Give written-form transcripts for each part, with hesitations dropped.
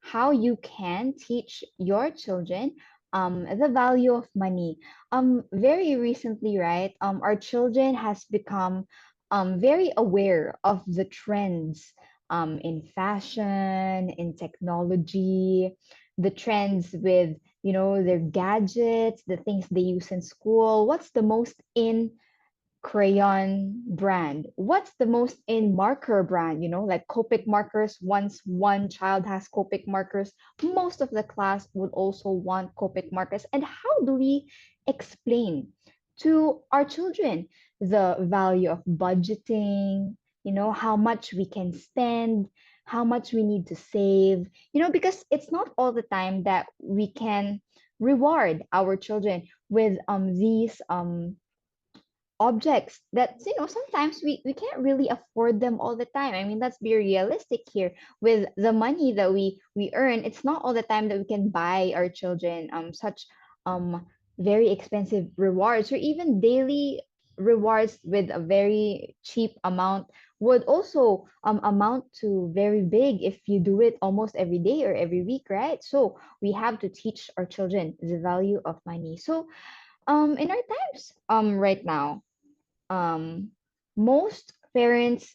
how you can teach your children the value of money. Very recently, right? Our children has become very aware of the trends in fashion, in technology, the trends with their gadgets, the things they use in school. What's the most in crayon brand? What's the most in marker brand? Like Copic markers. Once one child has Copic markers, most of the class would also want Copic markers. And how do we explain to our children the value of budgeting, how much we can spend, how much we need to save, because it's not all the time that we can reward our children with these objects that sometimes we can't really afford them all the time. I mean, let's be realistic here. With the money that we earn, it's not all the time that we can buy our children such um very expensive rewards, or even daily rewards with a very cheap amount would also amount to very big if you do it almost every day or every week, right? So we have to teach our children the value of money. So in our times right now, um, most parents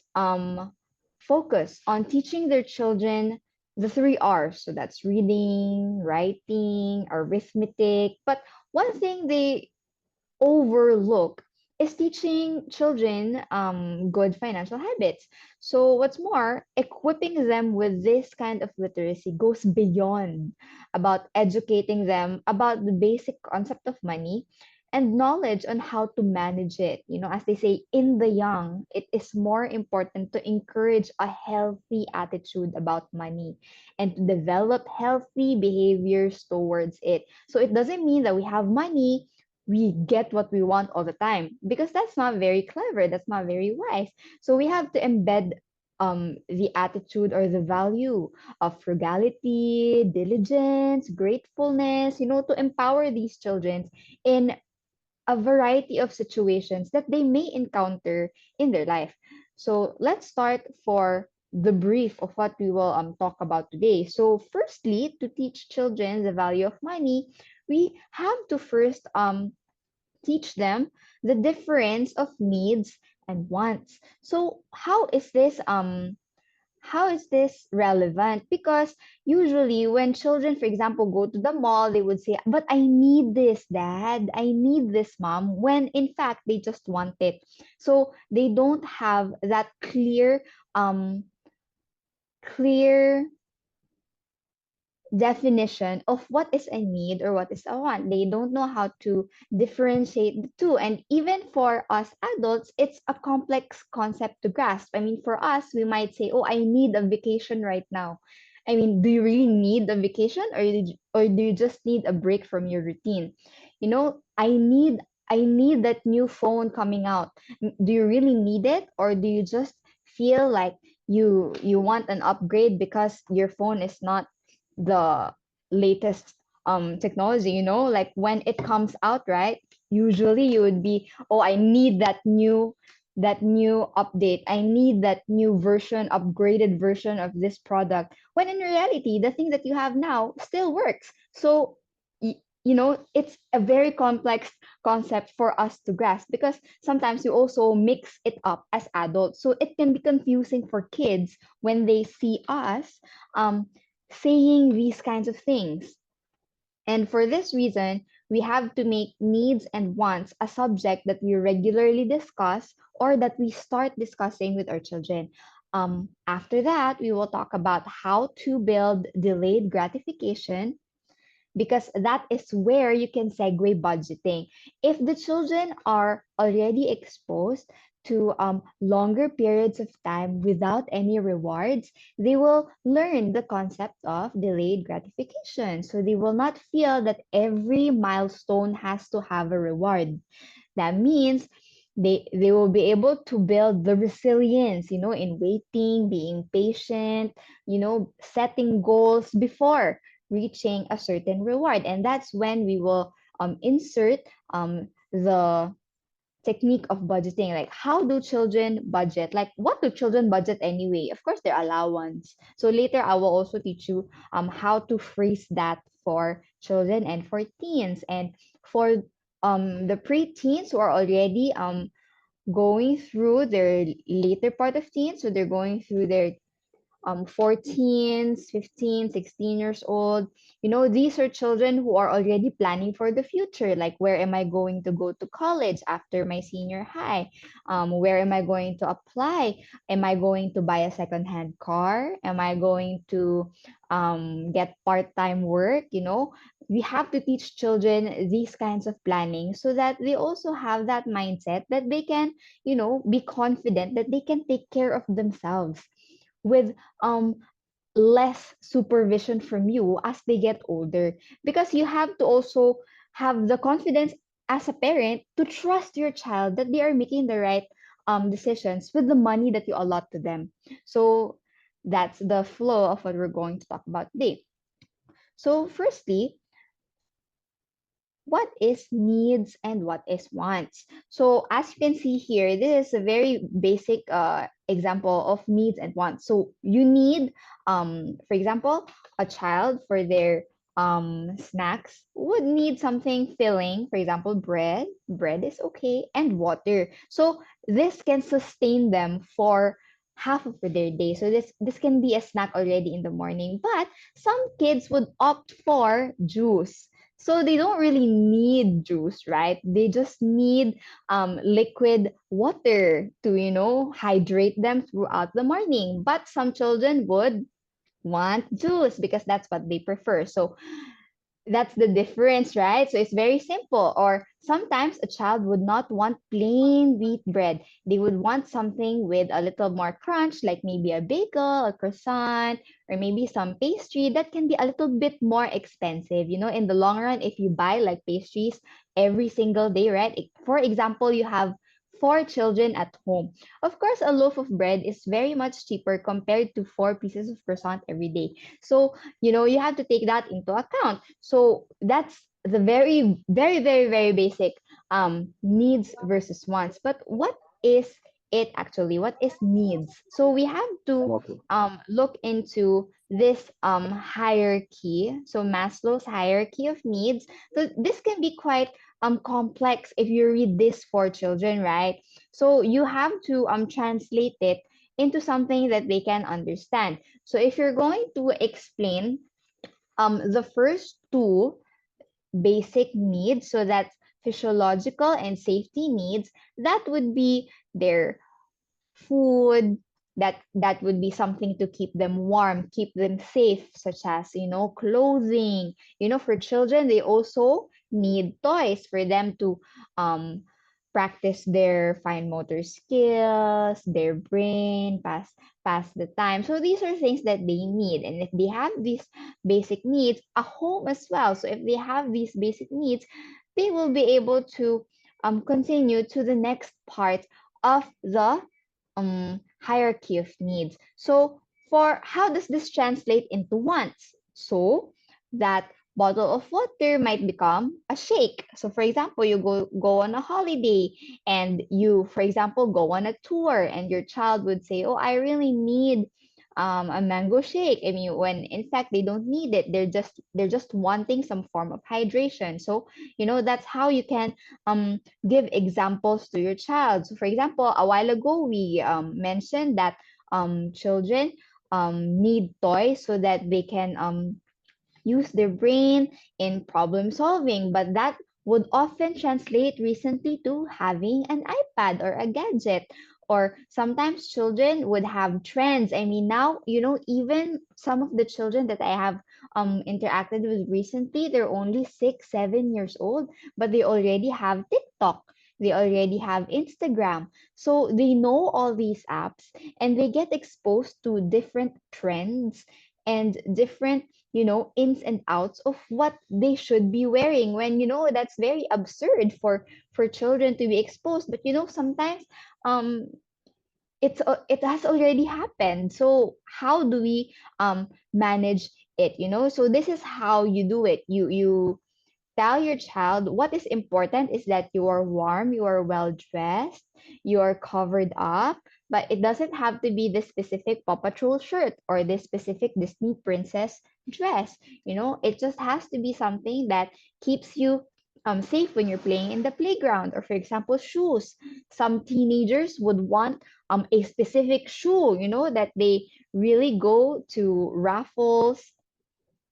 focus on teaching their children the three R's. So that's reading, writing, arithmetic. But one thing they overlook is teaching children good financial habits. So what's more, equipping them with this kind of literacy goes beyond about educating them about the basic concept of money and knowledge on how to manage it. As they say, in the young, it is more important to encourage a healthy attitude about money and to develop healthy behaviors towards it. So it doesn't mean that we have money, we get what we want all the time, because that's not very clever, that's not very wise. So we have to embed the attitude or the value of frugality, diligence, gratefulness, to empower these children in a variety of situations that they may encounter in their life. So let's start for the brief of what we will talk about today. So firstly, to teach children the value of money, we have to first teach them the difference of needs and wants. So how is this relevant? Because usually when children, for example, go to the mall, they would say, but I need this, dad, I need this, mom, when in fact they just want it. So they don't have that clear definition of what is a need or what is a want. They don't know how to differentiate the two. And even for us adults, it's a complex concept to grasp. I mean, for us, we might say, oh, I need a vacation right now. I mean, do you really need a vacation, or do you just need a break from your routine? I need that new phone coming out. Do you really need it, or do you just feel like you want an upgrade because your phone is not the latest technology, like when it comes out, right? Usually you would be, oh, I need that new update, I need that new version, upgraded version of this product, when in reality the thing that you have now still works. So it's a very complex concept for us to grasp, because sometimes we also mix it up as adults, so it can be confusing for kids when they see us um, saying these kinds of things. And for this reason, we have to make needs and wants a subject that we regularly discuss, or that we start discussing with our children. After that, we will talk about how to build delayed gratification, because that is where you can segue budgeting. If the children are already exposed to longer periods of time without any rewards, they will learn the concept of delayed gratification. So they will not feel that every milestone has to have a reward. That means they will be able to build the resilience, in waiting, being patient, setting goals before reaching a certain reward. And that's when we will insert the technique of budgeting. Like, how do children budget? Like, what do children budget anyway? Of course, their allowance. So later I will also teach you how to phrase that for children and for teens. And for the pre-teens who are already going through their later part of teens, so they're going through their 14s, 15, 16 years old. These are children who are already planning for the future. Like, where am I going to go to college after my senior high? Where am I going to apply? Am I going to buy a secondhand car? Am I going to get part-time work? We have to teach children these kinds of planning so that they also have that mindset that they can, be confident that they can take care of themselves with um less supervision from you as they get older, because you have to also have the confidence as a parent to trust your child that they are making the right decisions with the money that you allot to them. So that's the flow of what we're going to talk about today. So firstly, what is needs and what is wants. So as you can see here, this is a very basic example of needs and wants. So you need, for example, a child for their snacks would need something filling, for example, bread. Bread is okay, and water. So this can sustain them for half of their day. So this can be a snack already in the morning. But some kids would opt for juice, so they don't really need juice, right? They just need liquid water to, hydrate them throughout the morning. But some children would want juice because that's what they prefer. So that's the difference, right? So it's very simple. Or sometimes a child would not want plain wheat bread. They would want something with a little more crunch, like maybe a bagel, a croissant, or maybe some pastry that can be a little bit more expensive. In the long run, if you buy like pastries every single day, right? For example, you have four children at home. Of course, a loaf of bread is very much cheaper compared to four pieces of croissant every day. So you have to take that into account. So that's the very, very, very, very basic needs versus wants. But what is it actually? What is needs? So we have to Okay. look into this hierarchy. So Maslow's hierarchy of needs. So this can be quite complex if you read this for children, right? So you have to translate it into something that they can understand. So if you're going to explain the first two basic needs, so that's physiological and safety needs, that would be their food, that would be something to keep them warm, keep them safe, such as clothing. For children, they also need toys for them to um practice their fine motor skills, their brain, pass the time. So these are things that they need, and if they have these basic needs, a home as well. So if they have these basic needs, they will be able to continue to the next part of the hierarchy of needs. So for how does this translate into wants? So that bottle of water might become a shake. So for example, you go on a holiday and you, for example, go on a tour and your child would say, "Oh, I really need a mango shake." I mean, when in fact they don't need it. They're just wanting some form of hydration. So that's how you can give examples to your child. So, for example, a while ago, we mentioned that children need toys so that they can use their brain in problem solving, but that would often translate recently to having an iPad or a gadget. Or sometimes children would have trends. I mean, now, even some of the children that I have interacted with recently, they're only 6, 7 years old, but they already have TikTok. They already have Instagram. So they know all these apps and they get exposed to different trends and different ins and outs of what they should be wearing, when that's very absurd for children to be exposed. But sometimes um it has already happened. So how do we manage it? So this is how you do it. You tell your child what is important is that you are warm, you are well dressed, you are covered up, but it doesn't have to be the specific Paw Patrol shirt or the specific Disney princess dress. It just has to be something that keeps you safe when you're playing in the playground. Or, for example, shoes. Some teenagers would want a specific shoe, that they really go to raffles,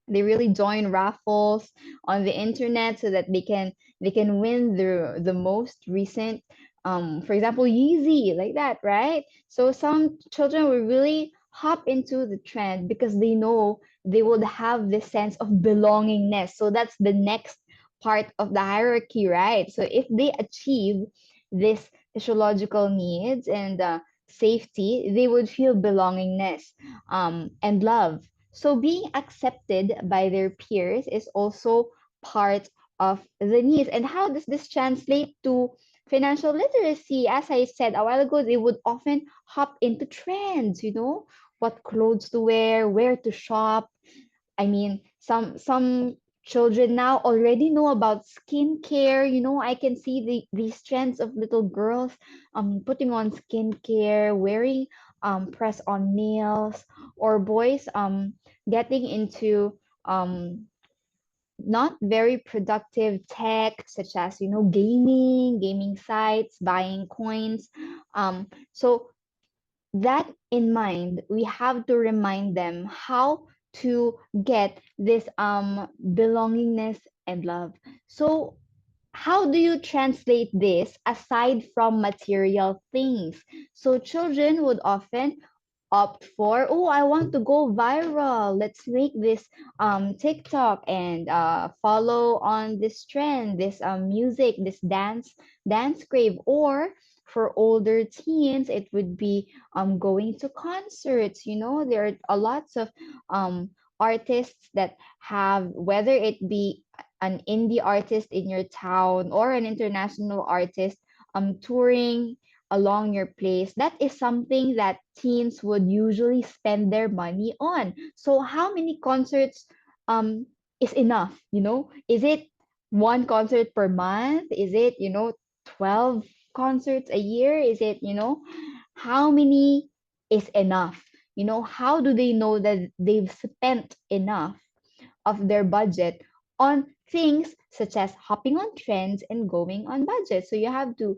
they really join raffles on the internet so that they can win the most recent, for example, Yeezy, like that, right? So some children will really hop into the trend because they know they would have this sense of belongingness. So that's the next part of the hierarchy, right? So if they achieve this physiological needs and safety, they would feel belongingness, and love. So being accepted by their peers is also part of the needs. And how does this translate to financial literacy? As I said a while ago, they would often hop into trends, what clothes to wear, where to shop. I mean, some children now already know about skincare. I can see these trends of little girls putting on skincare, wearing press on nails, or boys getting into not very productive tech such as gaming sites, buying coins. So that in mind, we have to remind them how to get this belongingness and love. So how do you translate this aside from material things? So children would often opt for, oh, I want to go viral, let's make this TikTok and follow on this trend, this music, this dance crave. Or for older teens, it would be going to concerts. There are a lots of artists that have, whether it be an indie artist in your town or an international artist touring along your place. That is something that teens would usually spend their money on. So how many concerts is enough? Is it one concert per month? Is it 12 concerts a year? Is it how many is enough? How do they know that they've spent enough of their budget on things such as hopping on trends and going on budget? So you have to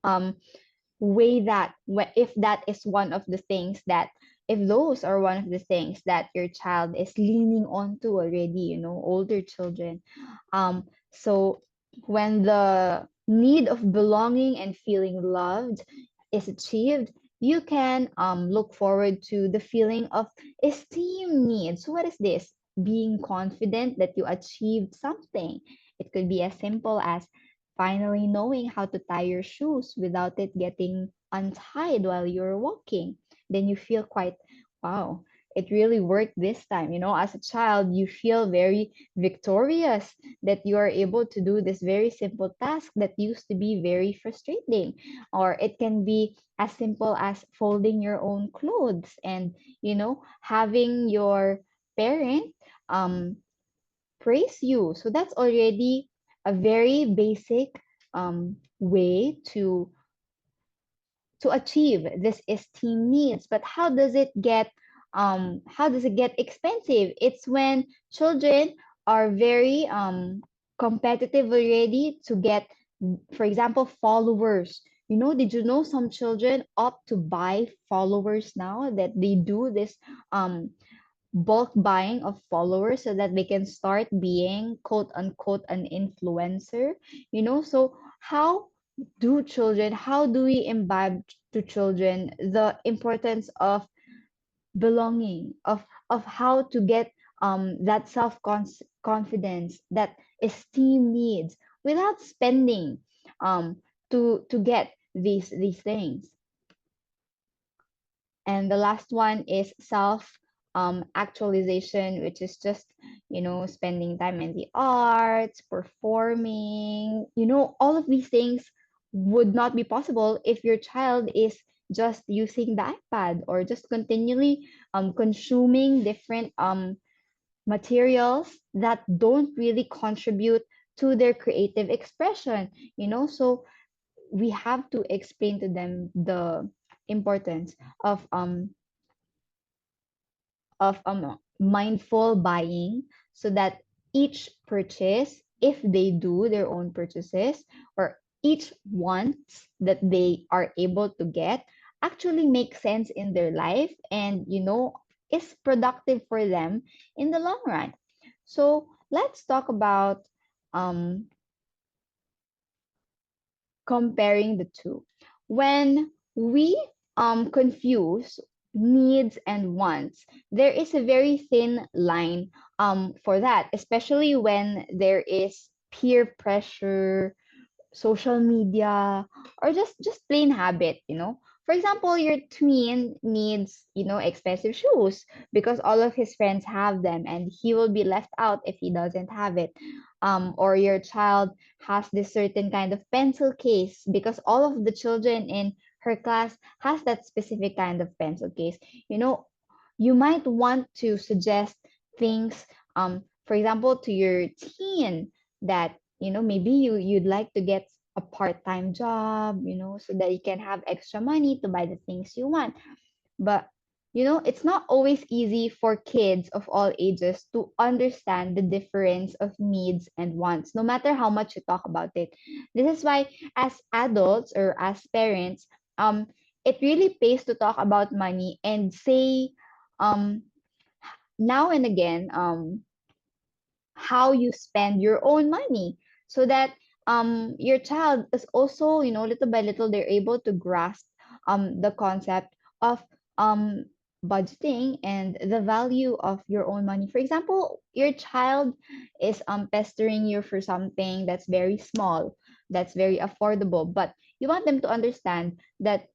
um weigh that, if that is one of the things that, if those are one of the things that your child is leaning on to already, older children. So when the need of belonging and feeling loved is achieved, you can look forward to the feeling of esteem needs. So what is this? Being confident that you achieved something. It could be as simple as finally knowing how to tie your shoes without it getting untied while you're walking. Then you feel quite, wow, it really worked this time. As a child, you feel very victorious that you are able to do this very simple task that used to be very frustrating. Or it can be as simple as folding your own clothes and, having your parent um, praise you. So that's already a very basic way to achieve this esteem needs. But how does it get expensive? It's when children are very competitive already to get, for example, followers. Did you know some children opt to buy followers now, that they do this um bulk buying of followers so that they can start being quote unquote an influencer? So how do we imbibe to children the importance of belonging, of how to get that confidence, that esteem needs, without spending to get these things? And the last one is self actualization, which is just, spending time in the arts, performing. All of these things would not be possible if your child is just using the iPad or just continually consuming different materials that don't really contribute to their creative expression, so we have to explain to them the importance of mindful buying, so that each purchase, if they do their own purchases, or each wants that they are able to get, actually makes sense in their life, and is productive for them in the long run. So let's talk about um comparing the two. When we confuse needs and wants, there is a very thin line for that, especially when there is peer pressure, social media, or just plain habit. For example, your twin needs expensive shoes because all of his friends have them and he will be left out if he doesn't have it. Or your child has this certain kind of pencil case because all of the children in her class has that specific kind of pencil case. you know you might want to suggest things, for example, to your teen, that maybe you'd like to get a part-time job, so that you can have extra money to buy the things you want. But it's not always easy for kids of all ages to understand the difference of needs and wants, no matter how much you talk about it. This is why, as adults or as parents, it really pays to talk about money and say, um now and again, how you spend your own money, so that your child is also, little by little, they're able to grasp the concept of um budgeting and the value of your own money. For example, your child is pestering you for something that's very small, that's very affordable, but you want them to understand that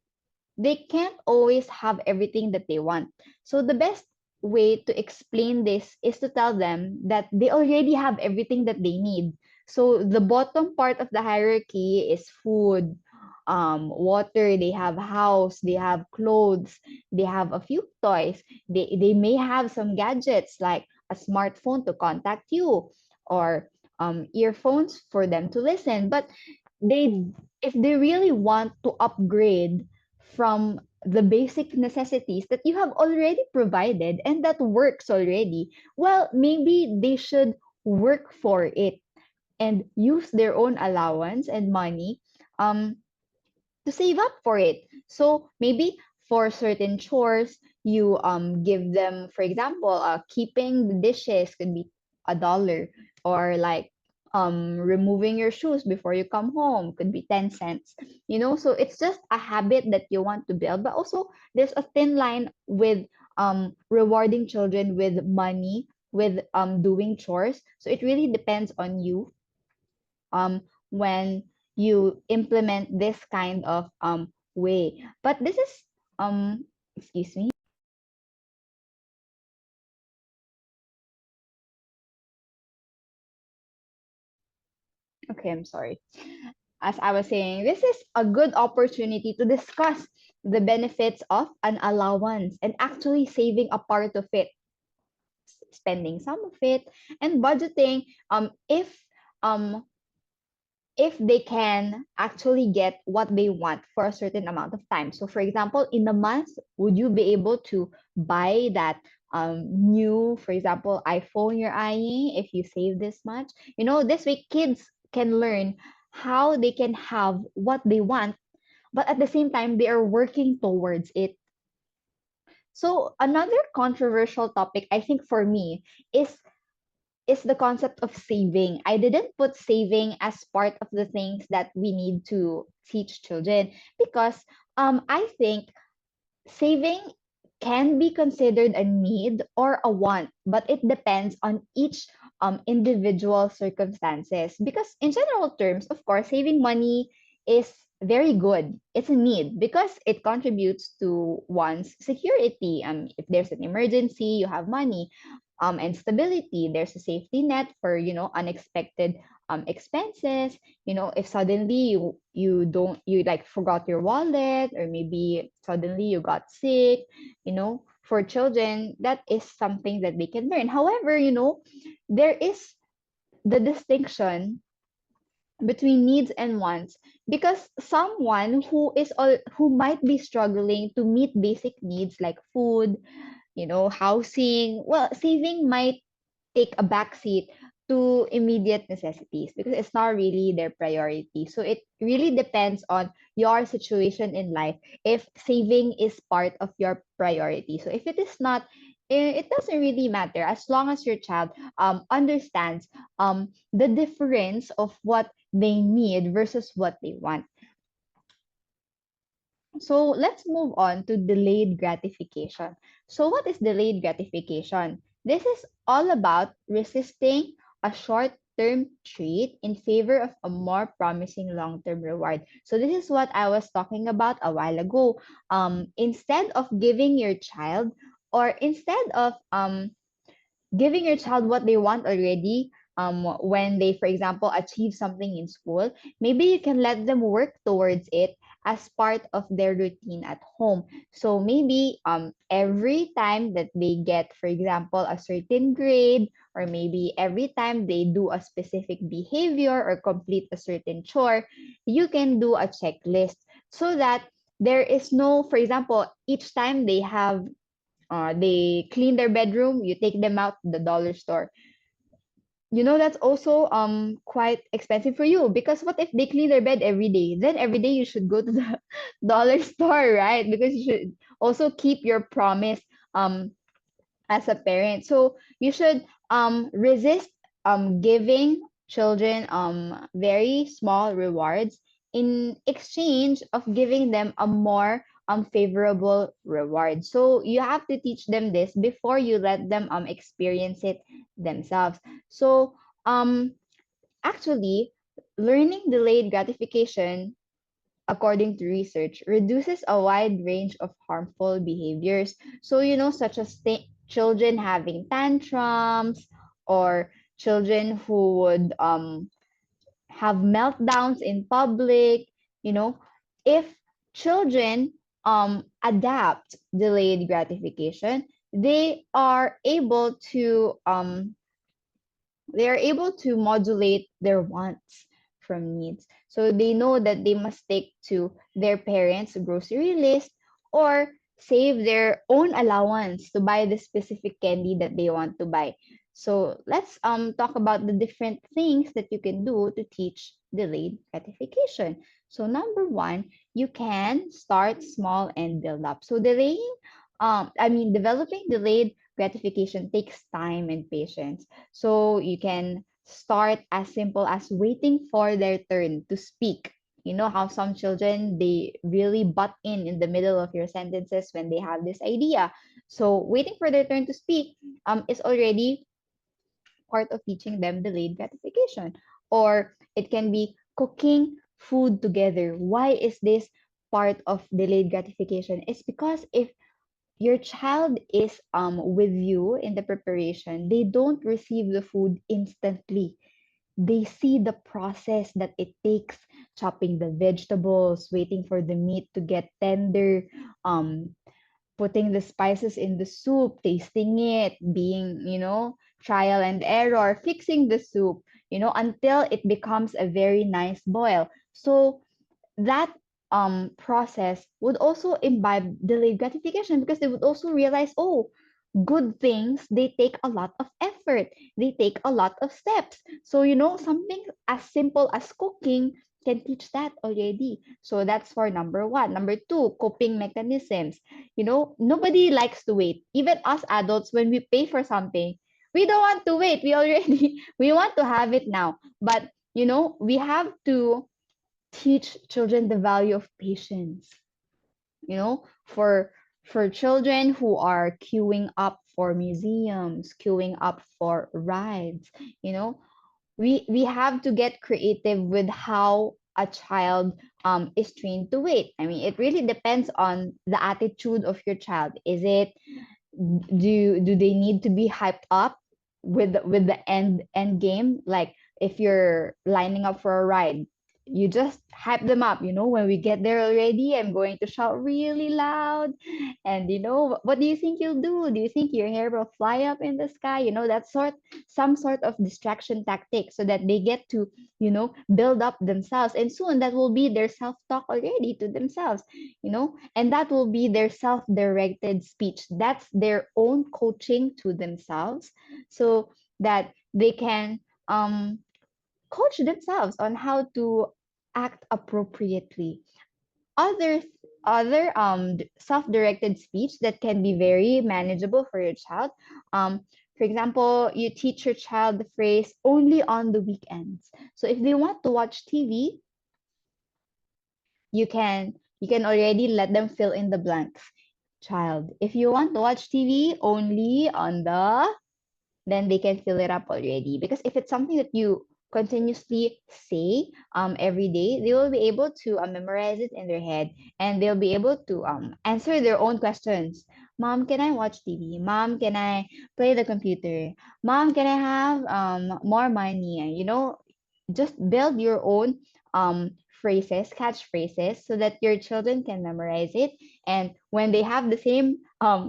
they can't always have everything that they want. So the best way to explain this is to tell them that they already have everything that they need. So the bottom part of the hierarchy is food, water, they have house, they have clothes, they have a few toys. They may have some gadgets like a smartphone to contact you, or earphones for them to listen. But they if they really want to upgrade from the basic necessities that you have already provided and that works already, well, maybe they should work for it and use their own allowance and money um to save up for it. So maybe for certain chores, you give them, for example, keeping the dishes could be $1, or like removing your shoes before you come home could be 10 cents. So it's just a habit that you want to build, but also there's a thin line with rewarding children with money, with doing chores. So it really depends on you when you implement this kind of way. But this is excuse me. Okay, I'm sorry. As I was saying, this is a good opportunity to discuss the benefits of an allowance and actually saving a part of it, spending some of it, and budgeting um if they can actually get what they want for a certain amount of time. So, for example, in a month, would you be able to buy that new, for example, iPhone you're eyeing if you save this much? This way kids can learn how they can have what they want, but at the same time, they are working towards it. So, another controversial topic, I think, for me is the concept of saving. I didn't put saving as part of the things that we need to teach children because I think saving can be considered a need or a want, but it depends on each individual circumstances. Because in general terms, of course, saving money is very good. It's a need because it contributes to one's security. If there's an emergency, you have money. And stability. There's a safety net for unexpected expenses. If suddenly you don't you like forgot your wallet, or maybe suddenly you got sick, for children, that is something that they can learn. However, there is the distinction between needs and wants, because someone who might be struggling to meet basic needs like food, housing, well, saving might take a backseat to immediate necessities because it's not really their priority. So it really depends on your situation in life if saving is part of your priority. So if it is not, it doesn't really matter as long as your child understands the difference of what they need versus what they want. So let's move on to delayed gratification. So, what is delayed gratification? This is all about resisting a short term treat in favor of a more promising long term reward. So, this is what I was talking about a while ago. Instead of giving your child, or instead of giving your child what they want already, when they, for example, achieve something in school, maybe you can let them work towards it as part of their routine at home. So maybe every time that they get, for example, a certain grade, or maybe every time they do a specific behavior or complete a certain chore, you can do a checklist so that there is no, for example, each time they clean their bedroom, you take them out to the dollar store. That's also quite expensive for you, because what if they clean their bed every day? Then every day you should go to the dollar store, right? Because you should also keep your promise um as a parent. So you should resist giving children very small rewards in exchange of giving them a more favorable reward. So you have to teach them this before you let them experience it themselves. So um actually, learning delayed gratification, according to research, reduces a wide range of harmful behaviors. So, such as children having tantrums, or children who would have meltdowns in public. You know, if children adapt delayed gratification, they are able to modulate their wants from needs. So they know that they must take to their parents' grocery list, or save their own allowance to buy the specific candy that they want to buy. So let's talk about the different things that you can do to teach delayed gratification. So number one, you can start small and build up. So developing delayed gratification takes time and patience. So you can start as simple as waiting for their turn to speak. You know how some children, they really butt in the middle of your sentences when they have this idea. So waiting for their turn to speak is already part of teaching them delayed gratification. Or it can be cooking food together. Why is this part of delayed gratification? It's because if your child is with you in the preparation, they don't receive the food instantly. They see the process that it takes, chopping the vegetables, waiting for the meat to get tender, um putting the spices in the soup, tasting it, being, trial and error, fixing the soup, until it becomes a very nice boil. So that process would also imbibe delayed gratification, because they would also realize, oh, good things, they take a lot of effort, they take a lot of steps. So something as simple as cooking can teach that already. So that's for number one. Number two, coping mechanisms. Nobody likes to wait. Even us adults, when we pay for something, we don't want to wait. We already we want to have it now. But we have to teach children the value of patience. For children who are queuing up for museums, queuing up for rides, you know we have to get creative with how a child is trained to wait. I mean, it really depends on the attitude of your child. Is it, do they need to be hyped up with the end game? Like, if you're lining up for a ride, you just hype them up. When we get there already, I'm going to shout really loud. And what do you think you'll do? Do you think your hair will fly up in the sky? That some sort of distraction tactic, so that they get to build up themselves, and soon that will be their self-talk already to themselves. And that will be their self-directed speech. That's their own coaching to themselves, so that they can coach themselves on how to act appropriately. Other self-directed speech that can be very manageable for your child. For example, you teach your child the phrase only on the weekends. So if they want to watch TV, you can already let them fill in the blanks. Child, if you want to watch TV only on the, then they can fill it up already. Because if it's something that you continuously say every day, they will be able to memorize it in their head, and they'll be able to answer their own questions. Mom, can I watch TV? Mom, can I play the computer? Mom, can I have more money? Just build your own phrases, catchphrases, so that your children can memorize it. And when they have the same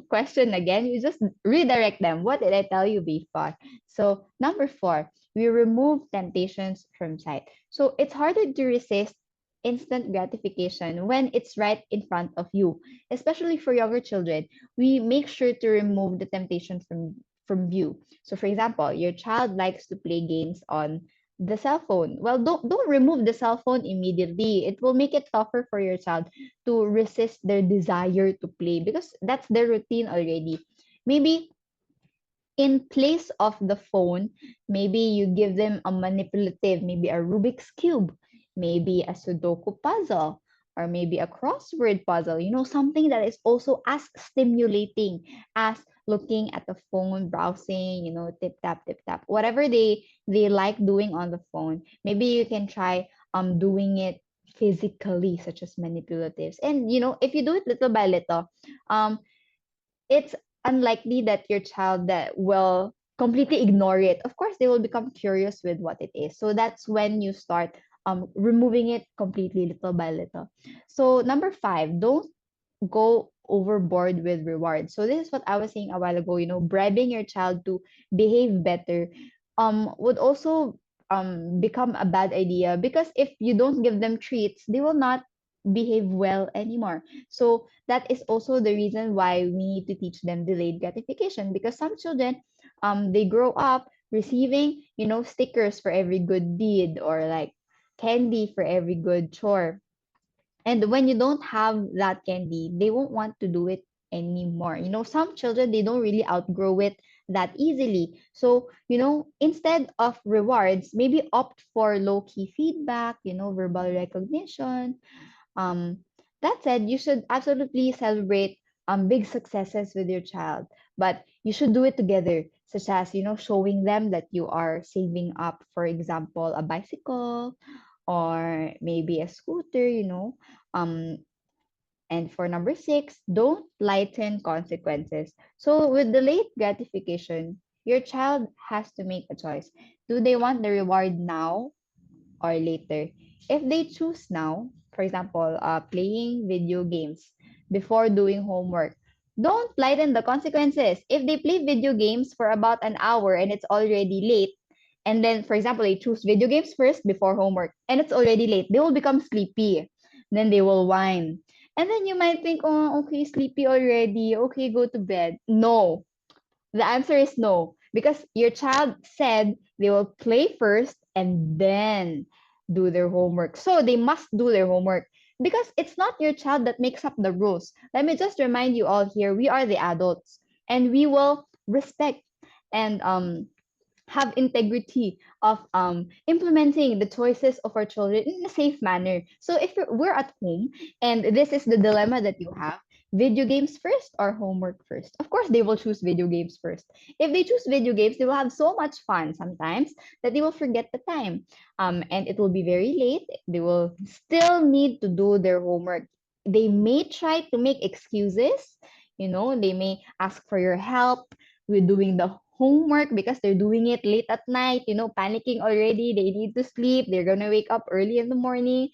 question again, you just redirect them. What did I tell you before? So number 4, we remove temptations from sight. So it's harder to resist instant gratification when it's right in front of you, especially for younger children. We make sure to remove the temptation from view. So for example, your child likes to play games on the cell phone. Well, don't remove the cell phone immediately. It will make it tougher for your child to resist their desire to play, because that's their routine already. Maybe in place of the phone, maybe you give them a manipulative, maybe a Rubik's Cube, maybe a Sudoku puzzle, or maybe a crossword puzzle, something that is also as stimulating as looking at the phone, browsing, tip tap, whatever they like doing on the phone. Maybe you can try doing it physically, such as manipulatives. And if you do it little by little, um it's unlikely that your child that will completely ignore it. Of course, they will become curious with what it is. So that's when you start removing it completely, little by little. So number 5, don't go overboard with rewards. So this is what I was saying a while ago. Bribing your child to behave better would also become a bad idea, because if you don't give them treats, they will not behave well anymore. So that is also the reason why we need to teach them delayed gratification, because some children they grow up receiving stickers for every good deed, or like candy for every good chore. And when you don't have that candy, they won't want to do it anymore. Some children, they don't really outgrow it that easily. So, instead of rewards, maybe opt for low key feedback, verbal recognition. um, that said, you should absolutely celebrate big successes with your child, but you should do it together, such as showing them that you are saving up, for example, a bicycle or maybe a scooter. Um, and for number 6, don't lighten consequences. So with delayed gratification, your child has to make a choice. Do they want the reward now or later? If they choose now, for example, playing video games before doing homework, don't lighten the consequences. If they play video games for about an hour and it's already late, and then, for example, they choose video games first before homework and it's already late, they will become sleepy. Then they will whine. And then you might think, oh, okay, sleepy already. Okay, go to bed. No, the answer is no, because your child said they will play first and then do their homework. So they must do their homework, because it's not your child that makes up the rules. Let me just remind you all here, we are the adults, and we will respect and have integrity of implementing the choices of our children in a safe manner. So if we're at home and this is the dilemma that you have, video games first or homework first? Of course, they will choose video games first. If they choose video games, they will have so much fun sometimes that they will forget the time. And it will be very late. They will still need to do their homework. They may try to make excuses. They may ask for your help with doing the homework because they're doing it late at night, panicking already. They need to sleep. They're going to wake up early in the morning.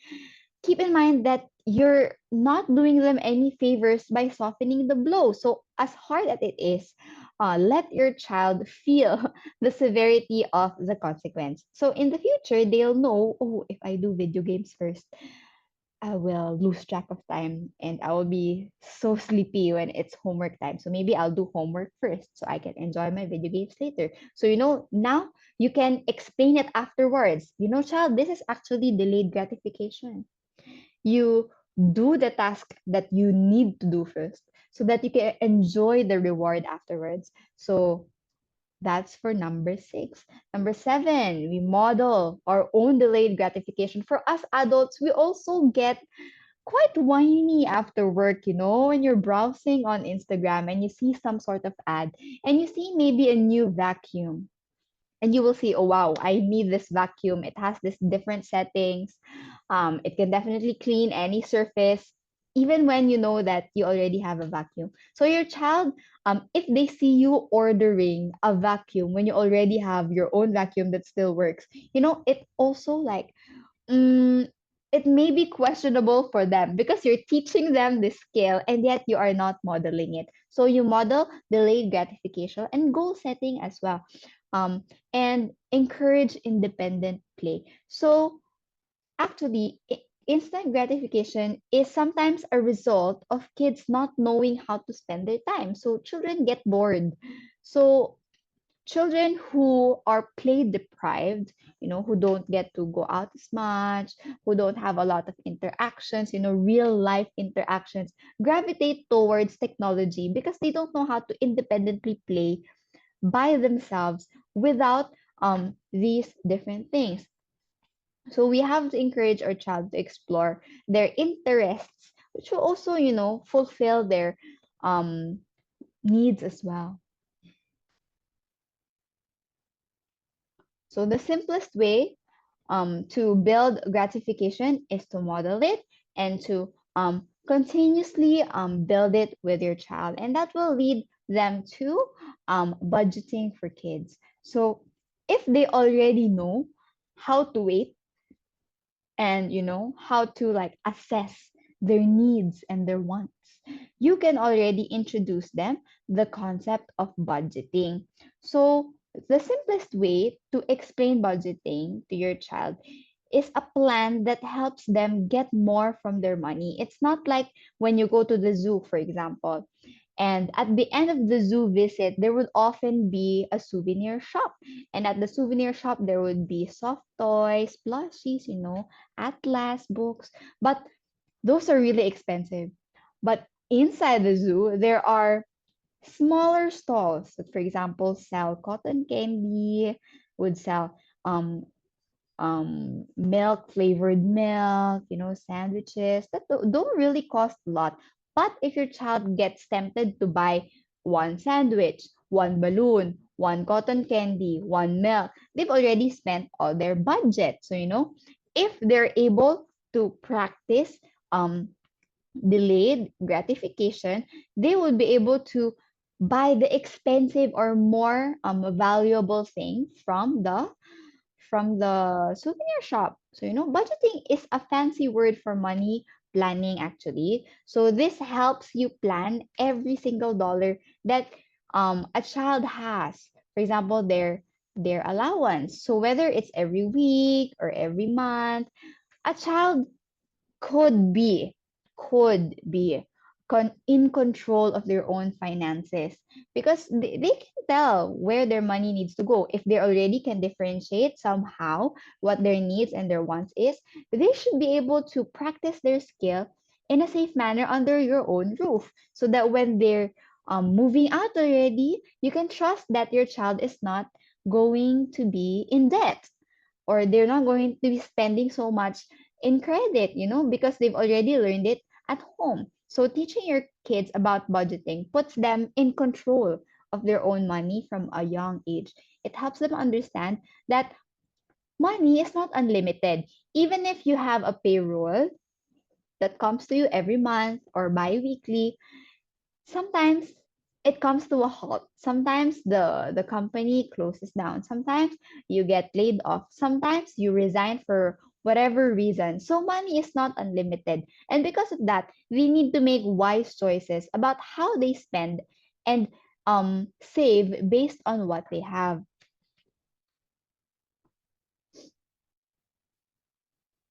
Keep in mind that you're not doing them any favors by softening the blow. So, as hard as it is, let your child feel the severity of the consequence. So, in the future, they'll know, oh, if I do video games first, I will lose track of time and I will be so sleepy when it's homework time. So maybe I'll do homework first so I can enjoy my video games later. So, now you can explain it afterwards. Child, this is actually delayed gratification. You do the task that you need to do first so that you can enjoy the reward afterwards. So that's for number 6. Number 7, we model our own delayed gratification. For us adults, we also get quite whiny after work, when you're browsing on Instagram and you see some sort of ad and you see maybe a new vacuum and you will see, oh wow, I need this vacuum. It has this different settings. It can definitely clean any surface, even when you know that you already have a vacuum. So your child, if they see you ordering a vacuum when you already have your own vacuum that still works, it also like mm, it may be questionable for them because you're teaching them the skill and yet you are not modeling it. So you model delayed gratification and goal setting as well, and encourage independent play. So actually, instant gratification is sometimes a result of kids not knowing how to spend their time. So children get bored. So children who are play deprived, who don't get to go out as much, who don't have a lot of interactions, real life interactions, gravitate towards technology because they don't know how to independently play by themselves without these different things. So we have to encourage our child to explore their interests, which will also, fulfill their um, needs as well. So the simplest way to build gratification is to model it and to continuously build it with your child. And that will lead them to budgeting for kids. So if they already know how to wait and how to like assess their needs and their wants, you can already introduce them the concept of budgeting. So the simplest way to explain budgeting to your child is a plan that helps them get more from their money. It's not like when you go to the zoo, for example, and at the end of the zoo visit, there would often be a souvenir shop. And at the souvenir shop, there would be soft toys, plushies, atlas books. But those are really expensive. But inside the zoo, there are smaller stalls that, for example, sell cotton candy, would sell um, milk, flavored milk, sandwiches that don't really cost a lot. But if your child gets tempted to buy one sandwich, one balloon, one cotton candy, one milk, they've already spent all their budget. So, if they're able to practice um, delayed gratification, they will be able to buy the expensive or more valuable thing from the souvenir shop. So, budgeting is a fancy word for money planning, actually. So, this helps you plan every single dollar that a child has. For example, their allowance. So, whether it's every week or every month, a child could be in control of their own finances because they can tell where their money needs to go. If they already can differentiate somehow what their needs and their wants is, they should be able to practice their skill in a safe manner under your own roof so that when they're moving out already, you can trust that your child is not going to be in debt or they're not going to be spending so much in credit, because they've already learned it at home. So teaching your kids about budgeting puts them in control of their own money from a young age. It helps them understand that money is not unlimited. Even if you have a payroll that comes to you every month or bi-weekly, sometimes it comes to a halt. Sometimes the company closes down. Sometimes you get laid off. Sometimes you resign for whatever reason. So money is not unlimited. And because of that, we need to make wise choices about how they spend and save based on what they have.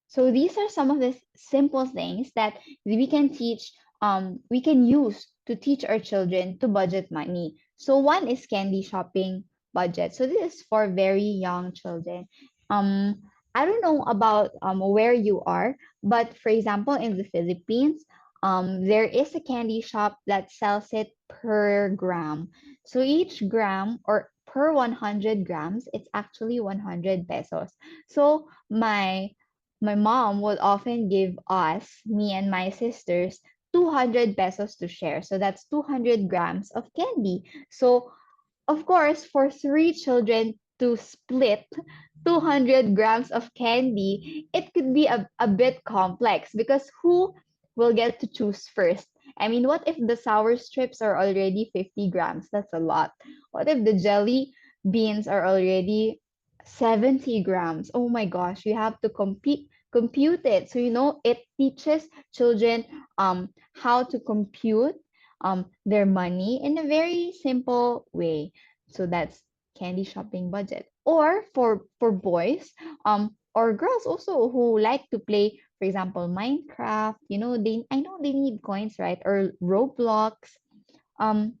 So these are some of the simple things that we can teach, we can use to teach our children to budget money. So one is candy shopping budget. So this is for very young children. Um, I don't know about where you are, but for example, in the Philippines, there is a candy shop that sells it per gram. So each gram or per 100 grams, it's actually 100 pesos. So my mom would often give us, me and my sisters, 200 pesos to share. So that's 200 grams of candy. So of course, for three children to split 200 grams of candy, it could be a bit complex because who will get to choose first? I mean, what if the sour strips are already 50 grams? That's a lot. What if the jelly beans are already 70 grams? Oh my gosh, you have to compute it. So, it teaches children how to compute their money in a very simple way. So that's candy shopping budget. Or for boys, or girls also who like to play, for example, Minecraft. They I know they need coins, right? Or Roblox. Um,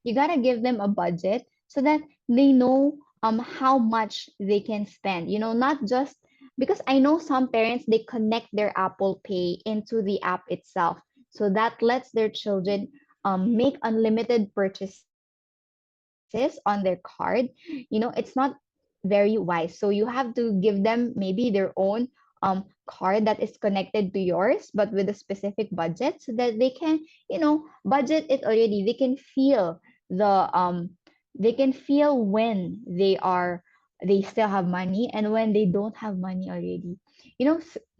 you gotta give them a budget so that they know how much they can spend. Not just because I know some parents they connect their Apple Pay into the app itself, so that lets their children make unlimited purchases on their card. It's not very wise. So you have to give them maybe their own card that is connected to yours, but with a specific budget so that they can, budget it already. They can feel when they still have money and when they don't have money already.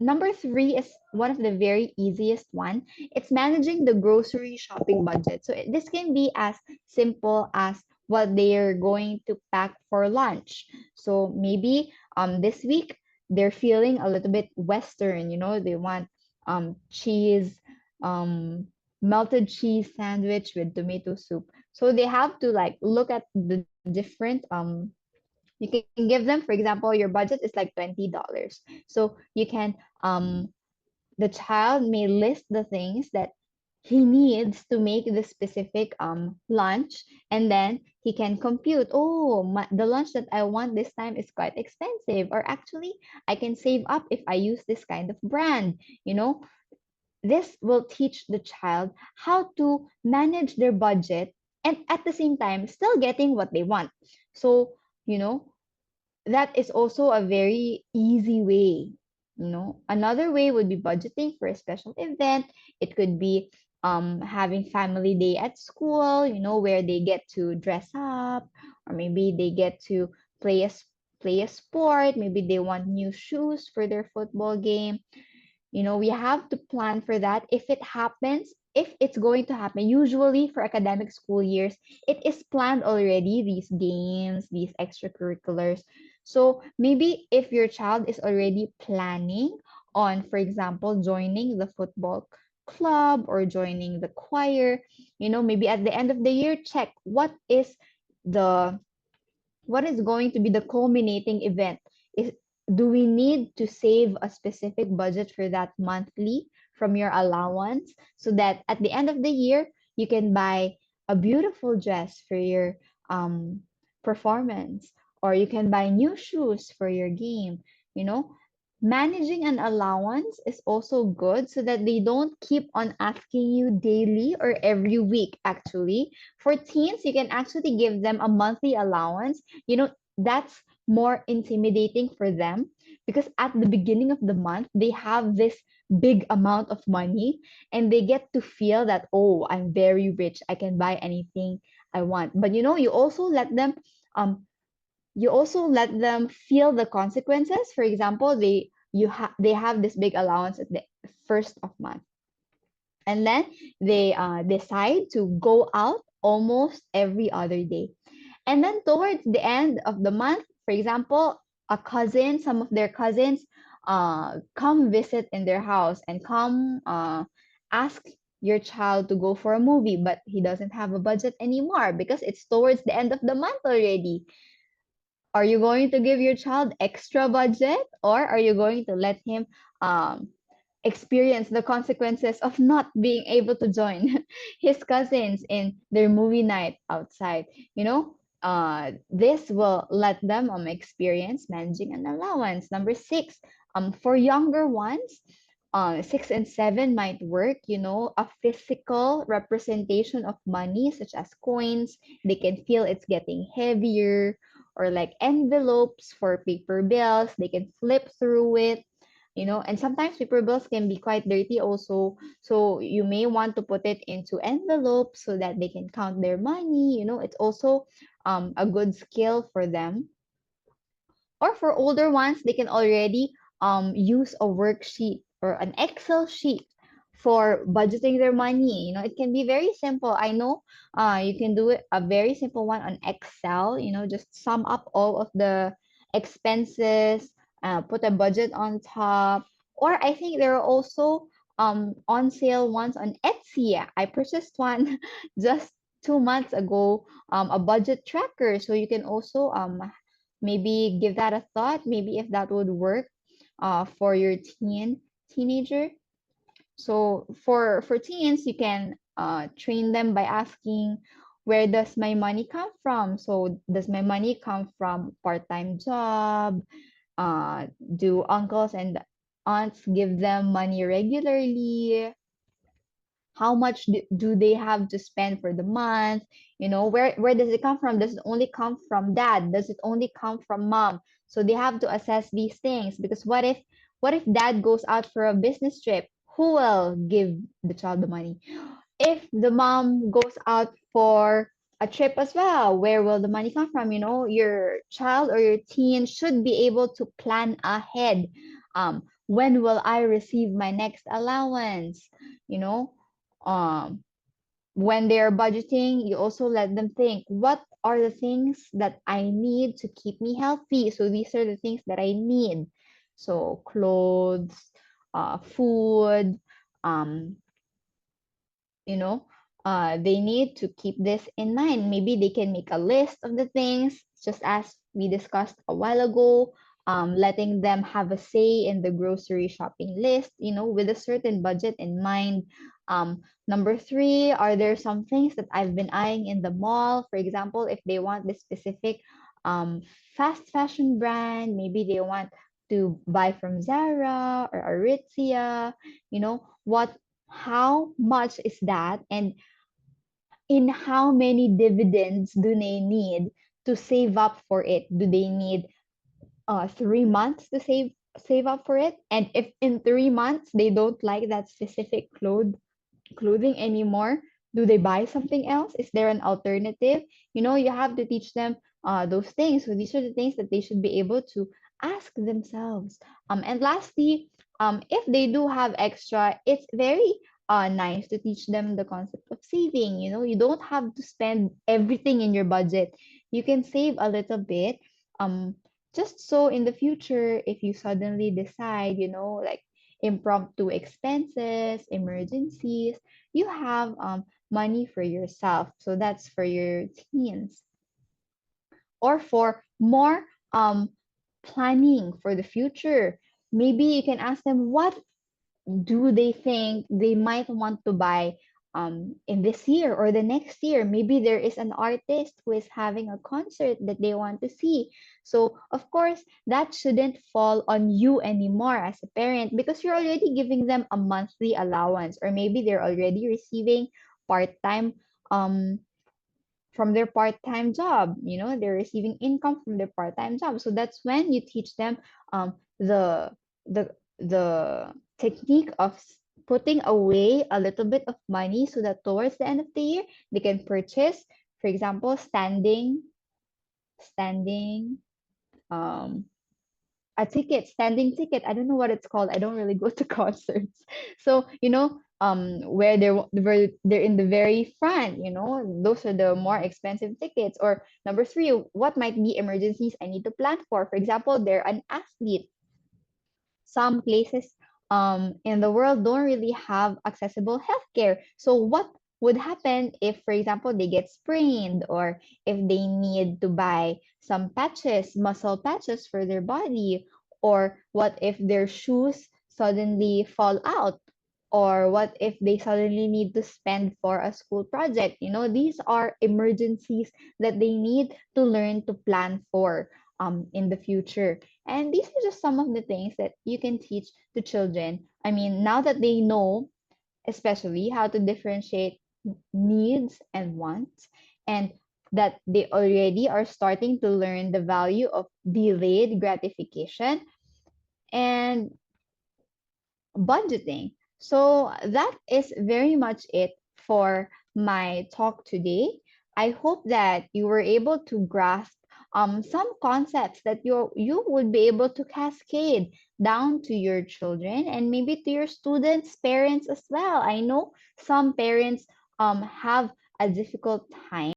Number three is one of the very easiest one. It's managing the grocery shopping budget. So this can be as simple as what they're going to pack for lunch. So maybe this week they're feeling a little bit Western. They want cheese, um melted cheese sandwich with tomato soup. So they have to like look at the different you can give them, for example, your budget is like $20. So you can the child may list the things that he needs to make the specific lunch, and then he can compute, oh, the lunch that I want this time is quite expensive, or actually I can save up if I use this kind of brand. This will teach the child how to manage their budget and at the same time still getting what they want. So you know that is also a very easy way. Another way would be budgeting for a special event. It could be having family day at school, where they get to dress up, or maybe they get to play a play a sport. Maybe they want new shoes for their football game. We have to plan for that. If it happens, if it's going to happen, usually for academic school years, it is planned already, these games, these extracurriculars. So maybe if your child is already planning on, for example, joining the football club or joining the choir, maybe at the end of the year, check the what is going to be the culminating event. Is Do we need to save a specific budget for that monthly from your allowance so that at the end of the year you can buy a beautiful dress for your um, performance, or you can buy new shoes for your game. you know Managing an allowance is also good so that they don't keep on asking you daily or every week. Actually, for teens, you can actually give them a monthly allowance. That's more intimidating for them because at the beginning of the month, they have this big amount of money and they get to feel that, oh, I'm very rich. I can buy anything I want. But um you also let them feel the consequences. For example, they have this big allowance at the first of month, and then they decide to go out almost every other day. And then towards the end of the month, for example, a cousin, some of their cousins, come visit in their house and come ask your child to go for a movie, but he doesn't have a budget anymore because it's towards the end of the month already. Are you going to give your child extra budget, or are you going to let him um, experience the consequences of not being able to join his cousins in their movie night outside? You know, this will let them experience managing an allowance. Number six, for younger ones, six and seven might work, you know, a physical representation of money, such as coins. They can feel it's getting heavier, or like envelopes for paper bills. They can flip through it, you know, and sometimes paper bills can be quite dirty also. So you may want to put it into envelopes so that they can count their money. You know, it's also a good skill for them. Or for older ones, they can already use a worksheet or an Excel sheet for budgeting their money. You know, it can be very simple. I know you can do it a very simple one on Excel. You know, just sum up all of the expenses, put a budget on top. Or I think there are also on sale ones on Etsy. I purchased one just 2 months ago, a budget tracker. So you can also maybe give that a thought, maybe if that would work for your teenager. So for teens, you can train them by asking, where does my money come from? So does my money come from part-time job? Do uncles and aunts give them money regularly? How much do they have to spend for the month? You know, where does it come from? Does it only come from dad? Does it only come from mom? So they have to assess these things, because what if dad goes out for a business trip? Who will give the child the money? If the mom goes out for a trip as well, where will the money come from? You know, your child or your teen should be able to plan ahead. When will I receive my next allowance? You know, um, when they're budgeting, you also let them think, what are the things that I need to keep me healthy? So these are the things that I need. So clothes, food, um, you know, they need to keep this in mind. Maybe they can make a list of the things, just as we discussed a while ago, letting them have a say in the grocery shopping list, you know, with a certain budget in mind. Number three, are there some things that I've been eyeing in the mall? For example, if they want this specific um, fast fashion brand, maybe they want to buy from Zara or Aritzia, you know, how much is that, and in how many dividends do they need to save up for it? Do they need 3 months to save up for it? And if in 3 months they don't like that specific clothing anymore, do they buy something else? Is there an alternative? You know, you have to teach them those things. So these are the things that they should be able to ask themselves. And lastly, if they do have extra, it's very nice to teach them the concept of saving. You know, you don't have to spend everything in your budget. You can save a little bit, um just so in the future, if you suddenly decide, you know, like impromptu expenses, emergencies, you have money for yourself. So that's for your teens. Or for more planning for the future, maybe you can ask them, what do they think they might want to buy in this year or the next year? Maybe there is an artist who is having a concert that they want to see. So, of course, that shouldn't fall on you anymore as a parent, because you're already giving them a monthly allowance, or maybe they're already receiving part time um, from their part-time job. You know, they're receiving income from their part-time job. So that's when you teach them the the technique of putting away a little bit of money, so that towards the end of the year they can purchase, for example, standing um a ticket, standing ticket. I don't know what it's called. I don't really go to concerts. So, where they're in the very front, those are the more expensive tickets. Or number three, what might be emergencies I need to plan for? For example, they're an athlete. Some places in the world don't really have accessible healthcare. So what would happen if, for example, they get sprained, or if they need to buy some patches, muscle patches for their body, or what if their shoes suddenly fall out, or what if they suddenly need to spend for a school project? These are emergencies that they need to learn to plan for in the future. And these are just some of the things that you can teach to children. I mean, now that they know, especially how to differentiate needs and wants, and that they already are starting to learn the value of delayed gratification and budgeting. So that is very much it for my talk today. I hope that you were able to grasp some concepts that you would be able to cascade down to your children and maybe to your students' parents as well. I know some parents have a difficult time